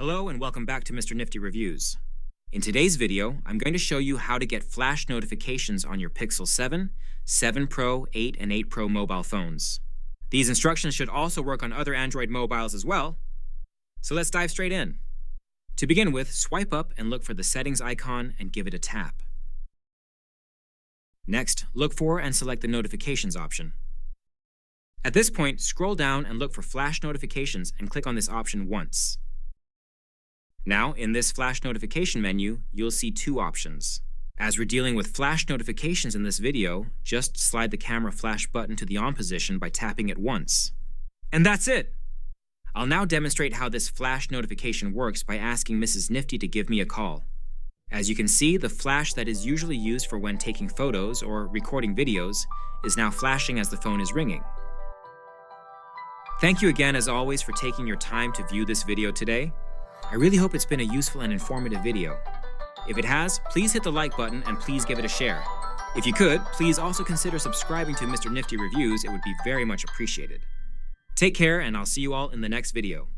Hello and welcome back to Mr. Nifty Reviews. In today's video, I'm going to show you how to get flash notifications on your Pixel 7, 7 Pro, 8, and 8 Pro mobile phones. These instructions should also work on other Android mobiles as well. So let's dive straight in. To begin with, swipe up and look for the settings icon and give it a tap. Next, look for and select the notifications option. At this point, scroll down and look for flash notifications and click on this option once. Now, in this flash notification menu, you'll see two options. As we're dealing with flash notifications in this video, just slide the camera flash button to the on position by tapping it once. And that's it! I'll now demonstrate how this flash notification works by asking Mrs. Nifty to give me a call. As you can see, the flash that is usually used for when taking photos or recording videos is now flashing as the phone is ringing. Thank you again, as always, for taking your time to view this video today. I really hope it's been a useful and informative video. If it has, please hit the like button and please give it a share. If you could, please also consider subscribing to Mr. Nifty Reviews. It would be very much appreciated. Take care, and I'll see you all in the next video.